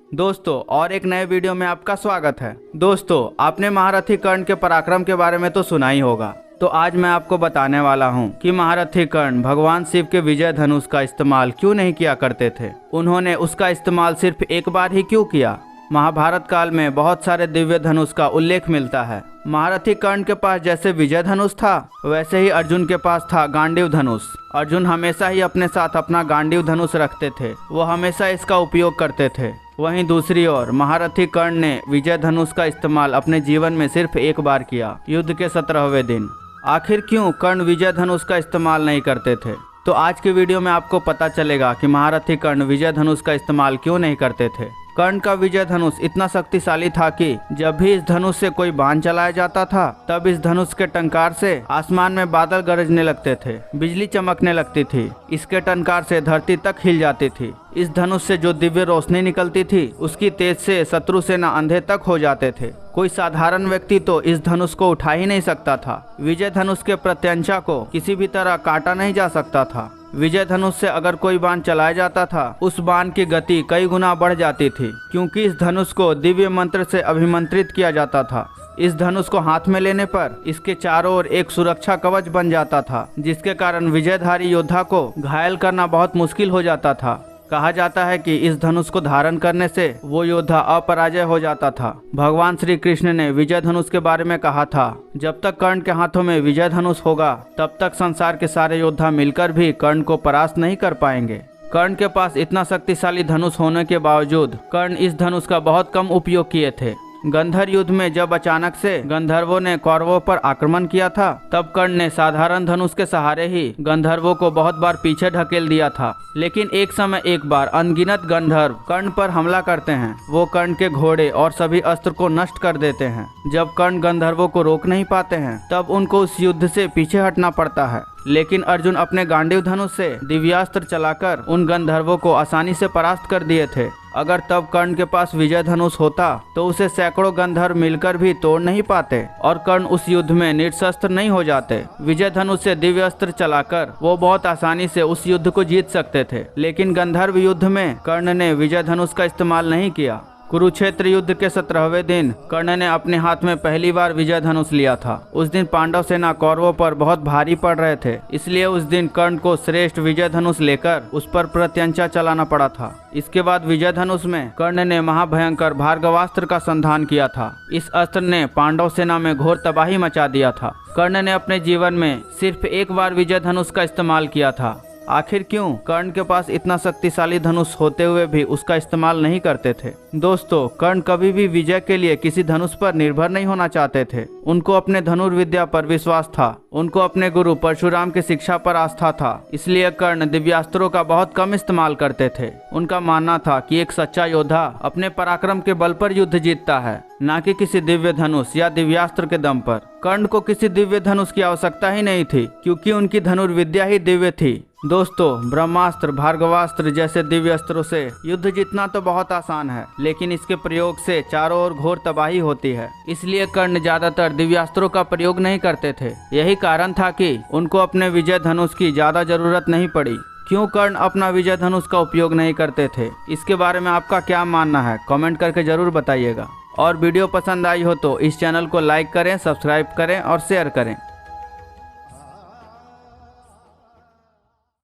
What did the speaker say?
दोस्तों और एक नए वीडियो में आपका स्वागत है। दोस्तों आपने महारथी कर्ण के पराक्रम के बारे में तो सुना ही होगा, तो आज मैं आपको बताने वाला हूं कि महारथी कर्ण भगवान शिव के विजय धनुष का इस्तेमाल क्यों नहीं किया करते थे। उन्होंने उसका इस्तेमाल सिर्फ एक बार ही क्यों किया। महाभारत काल में बहुत सारे दिव्य धनुष का उल्लेख मिलता है। महारथी कर्ण के पास जैसे विजय धनुष था, वैसे ही अर्जुन के पास था गांडीव धनुष। अर्जुन हमेशा ही अपने साथ अपना गांडीव धनुष रखते थे, वो हमेशा इसका उपयोग करते थे। वहीं दूसरी ओर महारथी कर्ण ने विजय धनुष का इस्तेमाल अपने जीवन में सिर्फ एक बार किया, युद्ध के 17वें दिन। आखिर क्यों कर्ण विजय धनुष का इस्तेमाल नहीं करते थे? तो आज के वीडियो में आपको पता चलेगा कि महारथी कर्ण विजय धनुष का इस्तेमाल क्यों नहीं करते थे। कर्ण का विजय धनुष इतना शक्तिशाली था कि जब भी इस धनुष से कोई बाण चलाया जाता था, तब इस धनुष के टंकार से आसमान में बादल गरजने लगते थे, बिजली चमकने लगती थी, इसके टंकार से धरती तक हिल जाती थी। इस धनुष से जो दिव्य रोशनी निकलती थी, उसकी तेज से शत्रु सेना अंधे तक हो जाते थे। कोई साधारण व्यक्ति तो इस धनुष को उठा ही नहीं सकता था। विजय धनुष के प्रत्यंचा को किसी भी तरह काटा नहीं जा सकता था। विजय धनुष से अगर कोई बाण चलाया जाता था, उस बाण की गति कई गुना बढ़ जाती थी, क्योंकि इस धनुष को दिव्य मंत्र से अभिमंत्रित किया जाता था। इस धनुष को हाथ में लेने पर इसके चारों ओर एक सुरक्षा कवच बन जाता था, जिसके कारण विजयधारी योद्धा को घायल करना बहुत मुश्किल हो जाता था। कहा जाता है कि इस धनुष को धारण करने से वो योद्धा अपराजय हो जाता था। भगवान श्री कृष्ण ने विजय धनुष के बारे में कहा था, जब तक कर्ण के हाथों में विजय धनुष होगा, तब तक संसार के सारे योद्धा मिलकर भी कर्ण को परास्त नहीं कर पाएंगे। कर्ण के पास इतना शक्तिशाली धनुष होने के बावजूद कर्ण इस धनुष का बहुत कम उपयोग किए थे। गंधर्व युद्ध में जब अचानक से गंधर्वों ने कौरवों पर आक्रमण किया था, तब कर्ण ने साधारण धनुष के सहारे ही गंधर्वों को बहुत बार पीछे ढकेल दिया था। लेकिन एक समय एक बार अनगिनत गंधर्व कर्ण पर हमला करते हैं। वो कर्ण के घोड़े और सभी अस्त्र को नष्ट कर देते हैं। जब कर्ण गंधर्वों को रोक नहीं पाते हैं, तब उनको उस युद्ध से पीछे हटना पड़ता है। लेकिन अर्जुन अपने गांडीव धनुष से दिव्यास्त्र चलाकर उन गंधर्वों को आसानी से परास्त कर दिए थे। अगर तब कर्ण के पास विजय धनुष होता, तो उसे सैकड़ों गंधर्व मिलकर भी तोड़ नहीं पाते और कर्ण उस युद्ध में निशस्त्र नहीं हो जाते। विजय धनुष से दिव्य अस्त्र चलाकर वो बहुत आसानी से उस युद्ध को जीत सकते थे। लेकिन गंधर्व युद्ध में कर्ण ने विजय धनुष का इस्तेमाल नहीं किया। कुरुक्षेत्र युद्ध के 17वें दिन कर्ण ने अपने हाथ में पहली बार विजय धनुष लिया था। उस दिन पांडव सेना कौरवों पर बहुत भारी पड़ रहे थे, इसलिए उस दिन कर्ण को श्रेष्ठ विजय धनुष लेकर उस पर प्रत्यंचा चलाना पड़ा था। इसके बाद विजय धनुष में कर्ण ने महाभयंकर भार्गवास्त्र का संधान किया था। इस अस्त्र ने पांडव सेना में घोर तबाही मचा दिया था। कर्ण ने अपने जीवन में सिर्फ एक बार विजय धनुष का इस्तेमाल किया था। आखिर क्यों कर्ण के पास इतना शक्तिशाली धनुष होते हुए भी उसका इस्तेमाल नहीं करते थे? दोस्तों कर्ण कभी भी विजय के लिए किसी धनुष पर निर्भर नहीं होना चाहते थे। उनको अपने धनुर्विद्या पर विश्वास था। उनको अपने गुरु परशुराम की शिक्षा पर आस्था था। इसलिए कर्ण दिव्यास्त्रों का बहुत कम इस्तेमाल करते थे। उनका मानना था कि एक सच्चा योद्धा अपने पराक्रम के बल पर युद्ध जीतता है, न कि किसी दिव्य धनुष या दिव्यास्त्र के दम पर। कर्ण को किसी दिव्य धनुष की आवश्यकता ही नहीं थी, क्योंकि उनकी धनुर्विद्या ही दिव्य थी। दोस्तों ब्रह्मास्त्र, भार्गवास्त्र जैसे दिव्य अस्त्रों से युद्ध जीतना तो बहुत आसान है, लेकिन इसके प्रयोग से चारों ओर घोर तबाही होती है। इसलिए कर्ण ज्यादातर दिव्यास्त्रों का प्रयोग नहीं करते थे। यही कारण था कि उनको अपने विजय धनुष की ज्यादा जरूरत नहीं पड़ी। क्यों कर्ण अपना विजय धनुष का उपयोग नहीं करते थे? इसके बारे में आपका क्या मानना है? कमेंट करके जरूर बताइएगा। और वीडियो पसंद आई हो तो इस चैनल को लाइक करें, सब्सक्राइब करें और शेयर करें।